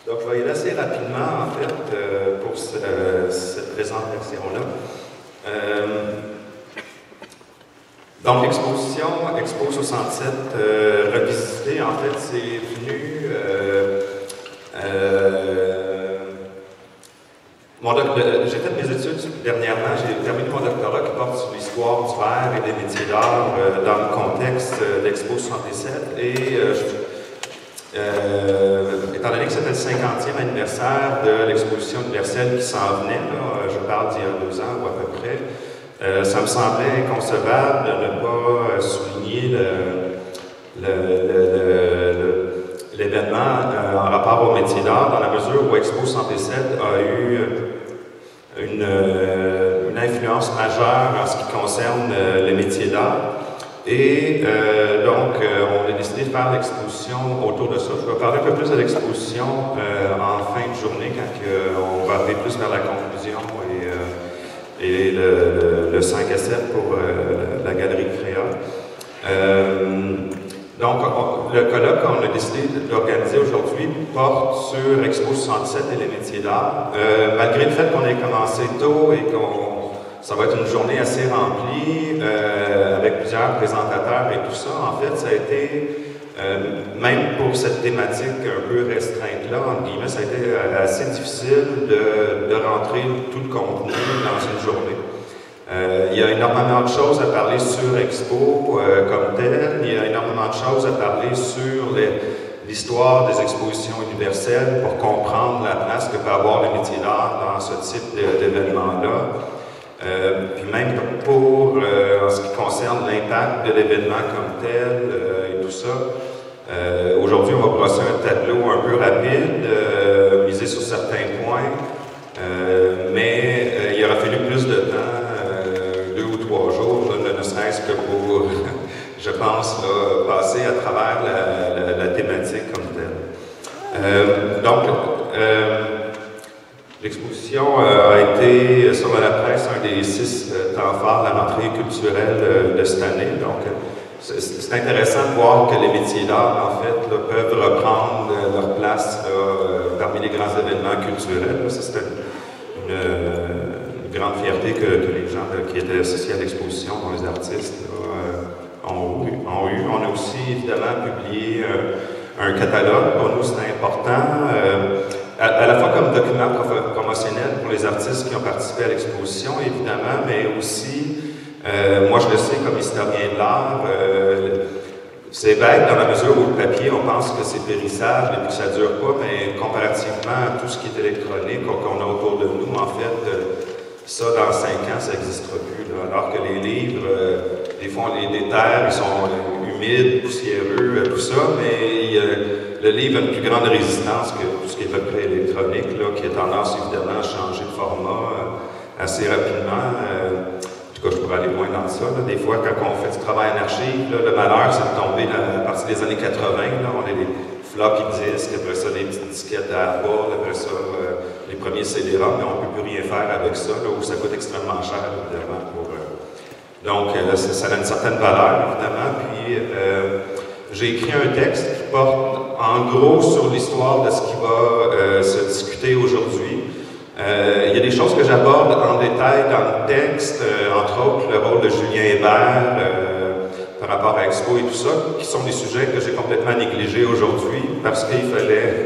Donc, je vais y aller assez rapidement, en fait, pour cette présentation-là. Donc, l'exposition Expo 67 revisitée, en fait, c'est venu... j'ai fait mes études dernièrement, j'ai terminé mon doctorat qui porte sur l'histoire du verre et des métiers d'art dans le contexte d'Expo 67. Et étant donné que c'était le 50e anniversaire de l'exposition universelle qui s'en venait, là, je parle d'il y a 2 ans ou à peu près, ça me semblait inconcevable de ne pas souligner l'événement en rapport au métier d'art, dans la mesure où Expo 67 a eu une influence majeure en ce qui concerne les métiers d'art. Et donc, on a décidé de faire l'exposition autour de ça. Je vais parler un peu plus de l'exposition en fin de journée, quand on va aller plus vers la conclusion et le 5 à 7 pour la Galerie Créole. Donc, le colloque qu'on a décidé d'organiser aujourd'hui porte sur Expo 67 et les métiers d'art. Malgré le fait qu'on ait commencé tôt et ça va être une journée assez remplie, avec plusieurs présentateurs et tout ça, en fait, ça a été, même pour cette thématique un peu restreinte-là, entre guillemets, ça a été assez difficile de rentrer tout le contenu dans une journée. Il y a énormément de choses à parler sur Expo comme telle. Il y a énormément de choses à parler sur l'histoire des expositions universelles pour comprendre la place que peut avoir le métier d'art dans ce type d'événement-là. Puis même pour, en ce qui concerne l'impact de l'événement comme tel et tout ça, aujourd'hui on va brosser un tableau un peu rapide, miser sur certains points, mais il aura fallu plus de temps, 2 ou 3 jours, ne serait-ce que pour, je pense, là, passer à travers la thématique comme telle. Donc, l'exposition a été, selon la presse, un des 6 temps forts de la rentrée culturelle de cette année. Donc, c'est intéressant de voir que les métiers d'art, en fait, là, peuvent reprendre leur place là, parmi les grands événements culturels. Ça, c'est une grande fierté que les gens là, qui étaient associés à l'exposition, dont les artistes, là, ont eu. On a aussi, évidemment, publié un catalogue. Pour nous, c'est important. À la fois comme document promotionnel pour les artistes qui ont participé à l'exposition, évidemment, mais aussi, moi je le sais comme historien de l'art, c'est bête dans la mesure où le papier, on pense que c'est périssable et puis que ça ne dure pas, mais comparativement à tout ce qui est électronique qu'on a autour de nous, en fait, ça dans 5 ans, ça n'existera plus. Là. Alors que les livres, des fois, les terres, ils sont humides, poussiéreux, tout ça, mais le livre a une plus grande résistance que tout ce qui est à peu près électronique, là, qui a tendance évidemment à changer de format assez rapidement. En tout cas, je pourrais aller loin dans ça. Là. Des fois, quand on fait du travail en archive, là, le malheur, c'est de tomber à partir des années 80. Là, on a des floppy disques, après ça, des petites disquettes à bord, après ça, les premiers CD-ROM, mais on ne peut plus rien faire avec ça, là, où ça coûte extrêmement cher, évidemment. Donc, ça a une certaine valeur, évidemment. Puis, j'ai écrit un texte qui porte en gros sur l'histoire de ce qui va se discuter aujourd'hui. Il y a des choses que j'aborde en détail dans le texte, entre autres le rôle de Julien Hébert par rapport à Expo et tout ça, qui sont des sujets que j'ai complètement négligés aujourd'hui parce qu'il fallait...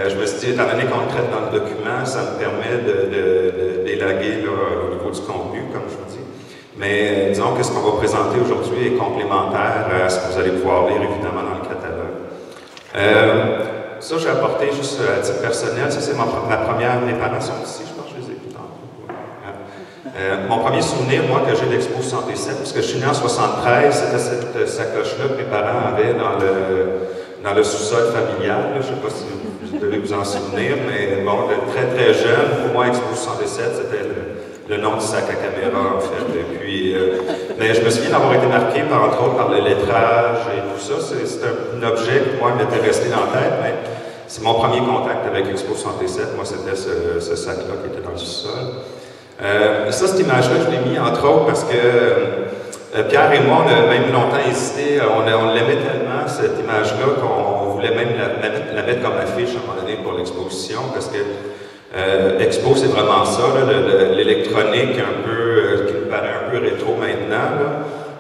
je me suis dit, étant donné qu'on le traite dans le document, ça me permet d'élaguer au niveau du contenu, comme je vous dis. Mais disons que ce qu'on va présenter aujourd'hui est complémentaire à ce que vous allez pouvoir lire évidemment dans le catalogue. Ça, j'ai apporté juste à titre personnel, ça c'est ma première, mes parents sont ici, je pense que je les ai écoutés tantôt. Mon premier souvenir, moi, que j'ai d'Expo 67, parce que je suis né en 73, c'était cette sacoche-là que mes parents avaient dans le sous-sol familial. Là. Je ne sais pas si vous devez vous en souvenir, mais bon, très très jeune, pour moi, Expo 67, c'était le nom du sac à caméra, en fait. Et puis, mais je me souviens d'avoir été marqué, entre autres, par le lettrage et tout ça. C'est un objet qui, moi, m'était resté dans la tête, mais c'est mon premier contact avec Expo 67. Moi, c'était ce sac-là qui était dans le sous-sol. Ça, cette image-là, je l'ai mis, entre autres, parce que Pierre et moi, on a même longtemps hésité, on l'aimait tellement, cette image-là, qu'on voulait même la mettre comme affiche à un moment donné pour l'exposition, parce que Expo, c'est vraiment ça, l'électronique un peu, qui nous paraît un peu rétro maintenant, là,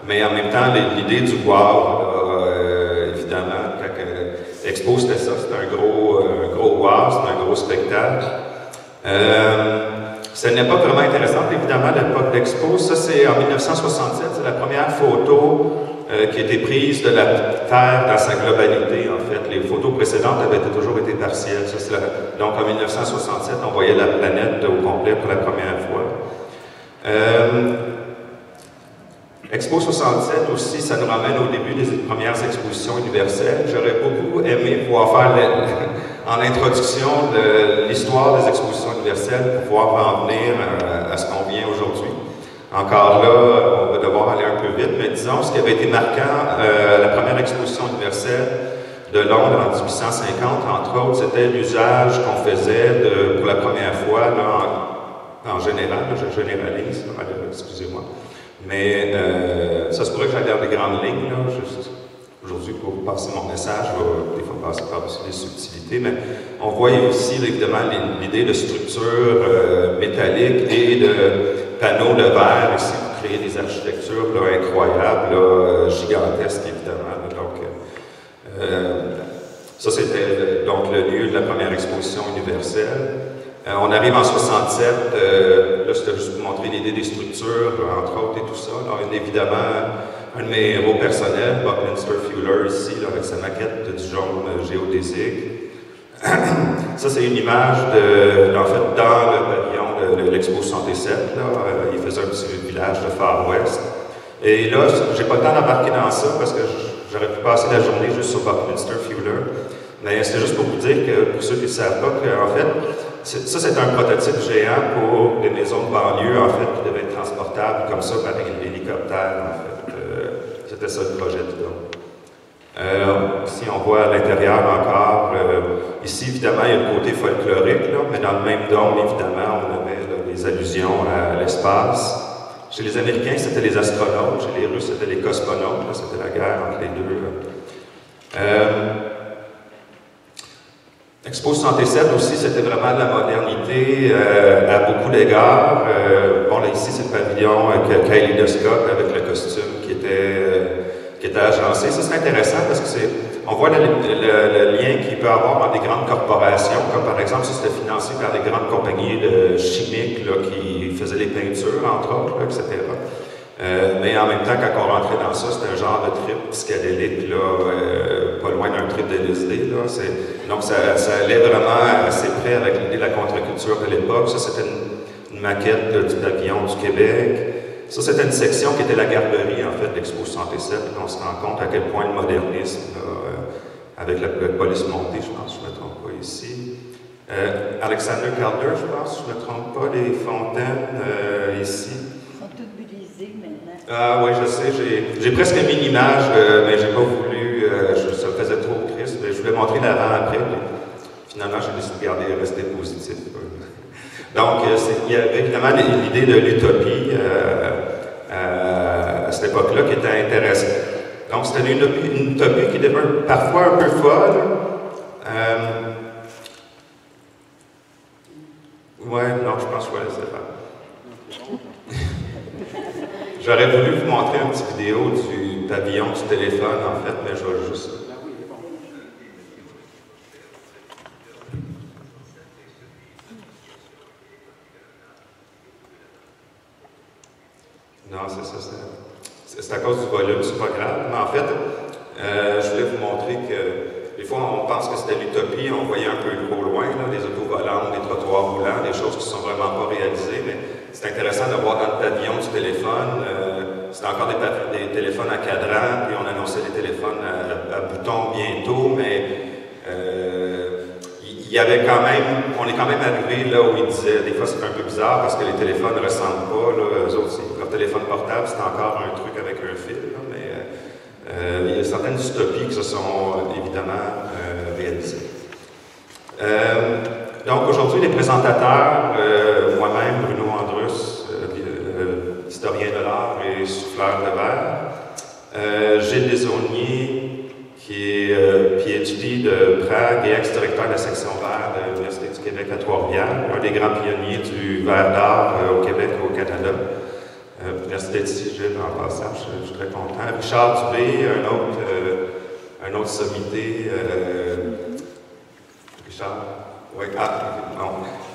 mais en même temps, l'idée du wow, évidemment, quand Expo, c'était ça, c'était un gros wow, c'était un gros spectacle. C'est une époque vraiment intéressante, évidemment, l'époque d'Expo. Ça, c'est en 1967, c'est la première photo qui a été prise de la Terre dans sa globalité, en fait. Les photos précédentes avaient toujours été partielles. Ça, donc, en 1967, on voyait la planète au complet pour la première fois. Expo 67 aussi, ça nous ramène au début des premières expositions universelles. J'aurais beaucoup aimé pouvoir faire en introduction de l'histoire des expositions universelles pour pouvoir en venir à ce qu'on vient aujourd'hui. Encore là, on va devoir aller un peu vite, mais disons, ce qui avait été marquant, la première exposition universelle de Londres en 1850, entre autres, c'était l'usage qu'on faisait pour la première fois, là, en général, là, je généralise, excusez-moi, mais ça se pourrait que j'aille dans des grandes lignes, là, aujourd'hui, pour passer mon message, je vais des fois passer par-dessus les subtilités, mais on voit ici, là, évidemment, l'idée de structure métallique et de panneaux de verre ici pour créer des architectures là, incroyables, là, gigantesques, évidemment. Là, donc, ça, c'était donc le lieu de la première exposition universelle. On arrive en 67, là, c'était juste pour montrer l'idée des structures, entre autres, et tout ça. Alors, évidemment, un de mes héros personnels, Buckminster Fuller, ici, là, avec sa maquette du jaune géodésique. Ça, c'est une image en fait, dans le pavillon de l'Expo 67. Là, il faisait un petit village de Far West. Et là, j'ai pas le temps d'embarquer dans ça parce que j'aurais pu passer la journée juste sur Buckminster Fuller. Mais c'est juste pour vous dire que, pour ceux qui ne savent pas, qu'en fait, ça, c'est un prototype géant pour des maisons de banlieue, en fait, qui devaient être transportables comme ça par l'hélicoptère, en fait. C'était ça le projet du dôme. Ici, on voit à l'intérieur encore, ici, évidemment, il y a le côté folklorique, là, mais dans le même dôme, évidemment, on avait là, des allusions à l'espace. Chez les Américains, c'était les astronautes, chez les Russes, c'était les cosmonautes, c'était la guerre entre les deux. Expo 67 aussi, c'était vraiment de la modernité à beaucoup d'égards. Bon, là, ici, c'est le pavillon kaléidoscope avec le costume qui était agencé. Ça, c'est intéressant parce que on voit le lien qu'il peut y avoir dans des grandes corporations, comme par exemple, ça, c'était financé par des grandes compagnies chimiques là, qui faisaient les peintures, entre autres, là, etc. Mais en même temps, quand on rentrait dans ça, c'était un genre de trip psychédélique, là, pas loin d'un trip de LSD. Donc, ça allait vraiment assez près avec l'idée de la contre-culture de l'époque. Ça, c'était une maquette du pavillon du Québec. Ça, c'était une section qui était la garderie, en fait, d'Expo 67. On se rend compte à quel point le modernisme, là, avec la police montée, je pense, je ne me trompe pas ici. Alexander Calder, je pense, je ne me trompe pas, les fontaines ici. Ah oui, je sais, j'ai presque mis une image, mais j'ai pas voulu, ça me faisait trop triste, mais je voulais montrer l'avant-après, mais finalement j'ai décidé de rester positif. Donc, il y avait évidemment l'idée de l'utopie à cette époque-là qui était intéressante. Donc, c'était une utopie qui était parfois un peu folle. Ouais, non, je pense que je vais laisser faire. J'aurais voulu vous montrer une petite vidéo du pavillon du téléphone, en fait, mais je vais juste... Non, c'est ça. C'est à cause du volume, c'est pas grave. Mais en fait, je voulais vous montrer que des fois, on pense que c'était l'utopie, on voyait un peu trop loin, là, des autos volantes, des trottoirs roulants, des choses qui ne sont vraiment pas réalisées, mais c'est intéressant de voir dans le pavillon du téléphone, c'était encore des téléphones à cadran, puis on annonçait les téléphones à boutons bientôt, mais il y avait quand même, on est quand même arrivé là où il disait, des fois c'est un peu bizarre parce que les téléphones ne ressemblent pas, là, eux autres, leur téléphone portable, c'est encore un truc avec un fil, là, mais il y a certaines utopies qui se sont évidemment réalisées. Donc aujourd'hui, les présentateurs, moi-même, Bruno Andrus, historien historien de l'art et souffleur de verre. Gilles Desaulniers, qui est PhD de Prague et ex-directeur de la section verre de l'Université du Québec à Trois-Rivières, un des grands pionniers du verre d'art au Québec et au Canada. Merci d'être ici, Gilles, en passant, je suis très content. Richard Dubé, un autre sommité. Richard? Oui,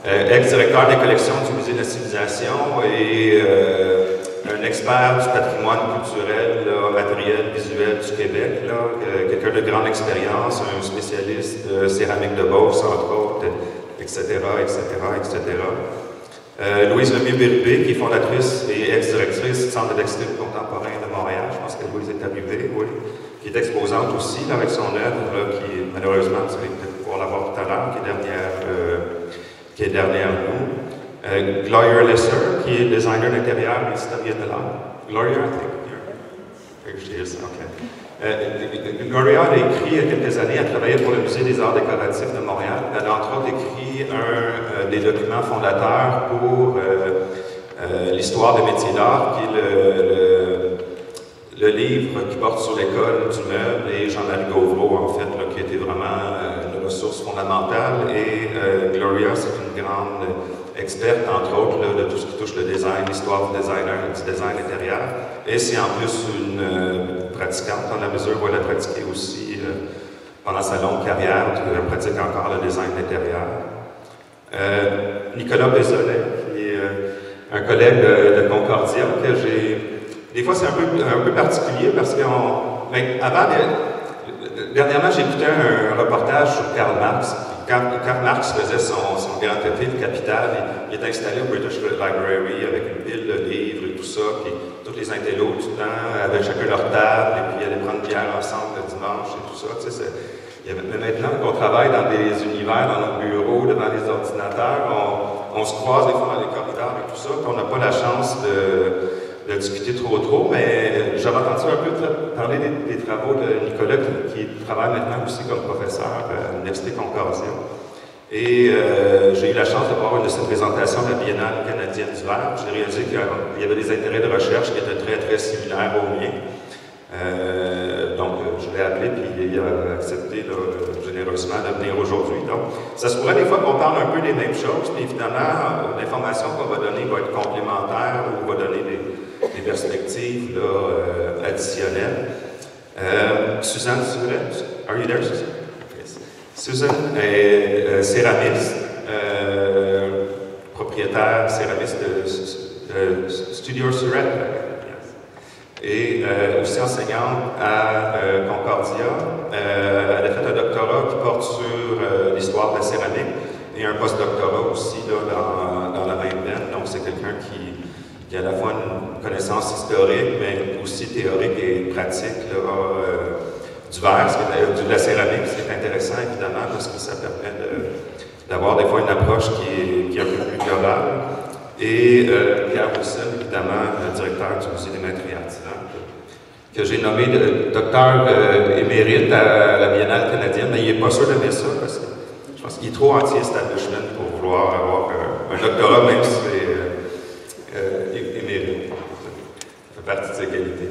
ex-directeur des collections du Musée de la Civilisation et un expert du patrimoine culturel, là, matériel, visuel du Québec, quelqu'un de grande expérience, un spécialiste de céramique de Beauce, entre autres, etc., etc., etc. Louise Lemieux-Bérubé, qui est fondatrice et ex-directrice du Centre de textile contemporain de Montréal, je pense que Louise est arrivée, oui, qui est exposante aussi là, avec son œuvre, là, qui malheureusement, vous allez peut-être pouvoir la voir tout à l'heure, qui est derrière nous. Gloria Lesser, qui est designer d'intérieur et historienne de l'art. Gloria, I think. Gloria a écrit il y a quelques années, elle travaillait pour le Musée des Arts décoratifs de Montréal. Elle a entre autres écrit un des documents fondateurs pour l'histoire des métiers d'art, qui est le livre qui porte sur l'école du meuble et Jean-Marie Gauvreau, en fait, là, qui était vraiment une ressource fondamentale. Et Gloria, c'est une grande experte, entre autres, là, de tout ce qui touche le design, l'histoire du design intérieur. Et c'est en plus une pratiquante, dans la mesure où elle a pratiqué aussi pendant sa longue carrière, elle pratique encore le design d'intérieur. Nicolas Bézolet, qui est un collègue de Concordia, que j'ai... Des fois, c'est un peu particulier parce que dernièrement, j'écoutais un reportage sur Karl Marx. Karl Marx faisait son grand été de Capital. Il était installé au British Library avec une pile de livres et tout ça. Puis tous les intellos du temps avaient chacun leur table et puis ils allaient prendre une bière ensemble le dimanche et tout ça. Tu sais, mais maintenant qu'on travaille dans des univers, dans nos bureaux, devant les ordinateurs, on se croise des fois dans les corridors et tout ça, puis on n'a pas la chance de discuter trop, mais j'avais entendu un peu parler des travaux de Nicolas qui travaille maintenant aussi comme professeur à l'Université Concordia. Et j'ai eu la chance de voir une de ses présentations de la Biennale canadienne du verre. J'ai réalisé qu'il y avait des intérêts de recherche qui étaient très similaires aux miens. Donc, je l'ai appelé, puis il a accepté là, généreusement de venir aujourd'hui. Donc, ça se pourrait des fois qu'on parle un peu des mêmes choses, puis évidemment, l'information qu'on va donner va être complémentaire ou va donner des perspectives là, additionnelles. Suzanne Surette, are you there, Suzanne? Yes. Suzanne est céramiste, propriétaire céramiste de Studio Surette. Et aussi enseignante à Concordia. Elle a fait un doctorat qui porte sur l'histoire de la céramique et un post-doctorat aussi là, dans la même veine. Donc, c'est quelqu'un qui a à la fois une connaissance historique, mais aussi théorique et pratique là, du verre, de la céramique. C'est intéressant, évidemment, parce que ça permet d'avoir des fois une approche qui est un peu plus globale. Et Pierre Wilson, évidemment, le directeur du Musée des maîtres et artisans, que j'ai nommé docteur émérite à la Biennale canadienne, mais il n'est pas sûr d'aimer ça, parce que je pense qu'il est trop anti-establishment pour vouloir avoir un doctorat, même si c'est émérite. Ça fait partie de ses qualités.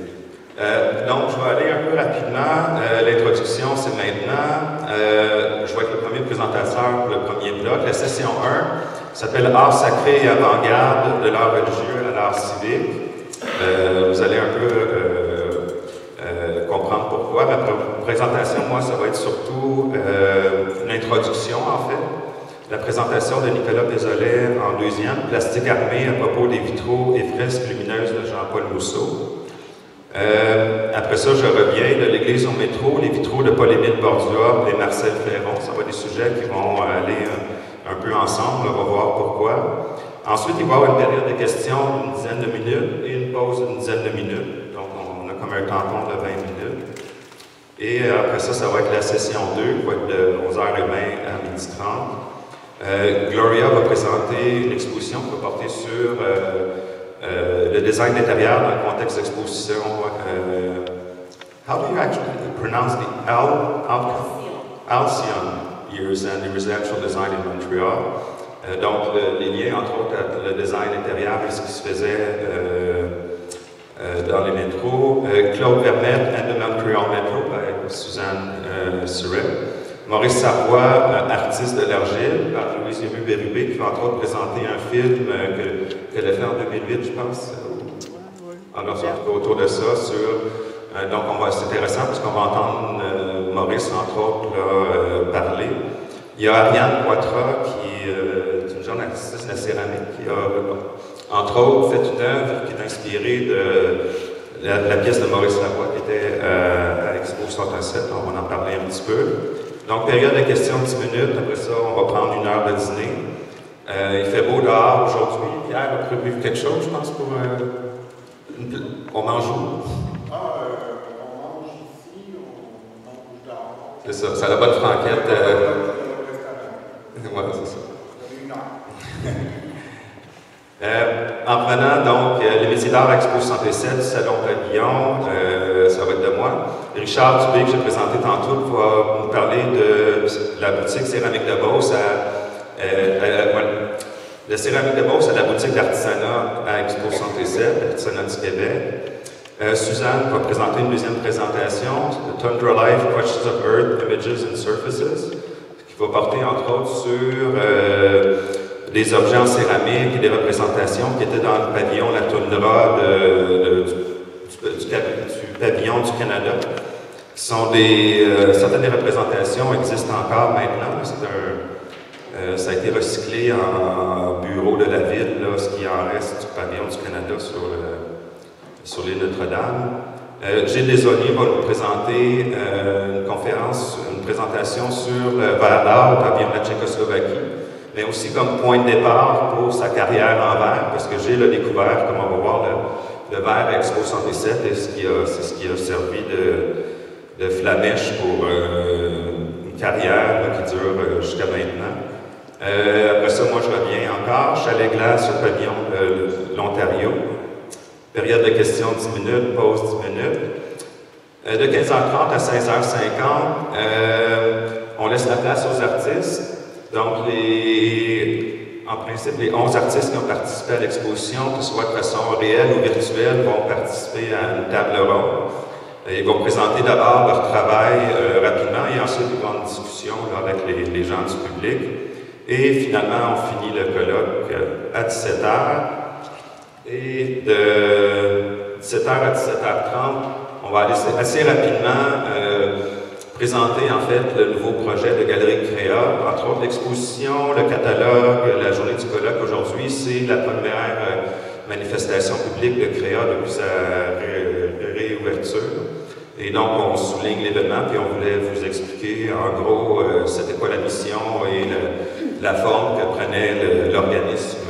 Donc, je vais aller un peu rapidement. L'introduction, c'est maintenant. Je vais être le premier présentateur pour le premier bloc. La session 1 s'appelle « Art sacré et avant-garde de l'art religieux à l'art civique ». Vous allez un peu comprendre pourquoi. Ma présentation, moi, ça va être surtout l'introduction, en fait. La présentation de Nicolas Bézolet en deuxième, « Plastique armé à propos des vitraux et fresques lumineuses de Jean-Paul Mousseau ». Après ça, je reviens de l'église au métro, les vitraux de Paul-Émile Bordua et Marcel Ferron. Ça va être des sujets qui vont aller un peu ensemble, on va voir pourquoi. Ensuite, il va y avoir une période de questions d'une dizaine de minutes et une pause d'une dizaine de minutes. Donc, on a comme un tampon de 20 minutes. Et après ça, ça va être la session 2, qui va être de 11h20 à 12h30. Gloria va présenter une exposition qui va porter sur le design d'intérieur dans le contexte d'exposition. How do you actually pronounce the Halcyon Years and the Residential Design in Montreal? Donc, les liens, entre autres, le design intérieur et ce qui se faisait dans les métros. Claude Vermette and the Montreal Metro by Suzanne Surret. Maurice Savoie, artiste de l'Argile, par Louis-Émile Bérubé, qui va entre autres présenter un film qu'elle a fait en 2008, je pense. Alors, autour de ça, donc c'est intéressant parce qu'on va entendre Maurice, entre autres, là, parler. Il y a Ariane Poitras, qui est une jeune artiste de la céramique, qui a, entre autres, fait une œuvre qui est inspirée de la pièce de Maurice Savoie, qui était à l'Expo 67. On va en parler un petit peu. Donc, période de questions de 10 minutes. Après ça, on va prendre 1 heure de dîner. Il fait beau dehors aujourd'hui. Pierre a prévu quelque chose, je pense, pour... on mange où? On mange ici, on mange dehors. C'est ça, c'est la bonne franquette. Au restaurant. Ouais, c'est ça. En prenant donc les métiers d'art Expo 67 du Salon Pavillon, ça va être de moi. Richard Dubé, que j'ai présenté tantôt, va nous parler de la boutique Céramique de Beauce la Céramique de Beauce à la boutique d'artisanat à Expo 67, l'artisanat du Québec. Suzanne va présenter une deuxième présentation, Tundra Life, Questions of Earth, Images and Surfaces, qui va porter entre autres sur des objets en céramique et des représentations qui étaient dans le pavillon, la toundra du pavillon du Canada, qui sont certaines des représentations existent encore maintenant. Ça a été recyclé en bureau de la ville, là, ce qui en reste du pavillon du Canada sur l'île Notre-Dame. Gilles Desaulniers va nous présenter une présentation sur le verre d'art au pavillon de la Tchécoslovaquie, mais aussi comme point de départ pour sa carrière en verre, parce que Gilles a découvert, comme on va voir, le verre à Expo 67, et c'est ce qui a servi de flamèche pour une carrière là, qui dure jusqu'à maintenant. Après ça, moi je reviens encore, chalet glace au pavillon de l'Ontario. Période de questions 10 minutes, pause 10 minutes. De 15h30 à 16h50, on laisse la place aux artistes. Donc, en principe, les 11 artistes qui ont participé à l'exposition, que ce soit de façon réelle ou virtuelle, vont participer à une table ronde. Ils vont présenter d'abord leur travail rapidement et ensuite ils vont avoir une discussion là, avec les gens du public. Et finalement, on finit le colloque à 17h. Et de 17h à 17h30, on va aller assez rapidement présenter en fait le nouveau projet de Galerie Créa, entre autres l'exposition, le catalogue, la journée du colloque aujourd'hui, c'est la première manifestation publique de Créa depuis sa réouverture. Et donc on souligne l'événement, puis on voulait vous expliquer en gros c'était quoi la mission et la forme que prenait l'organisme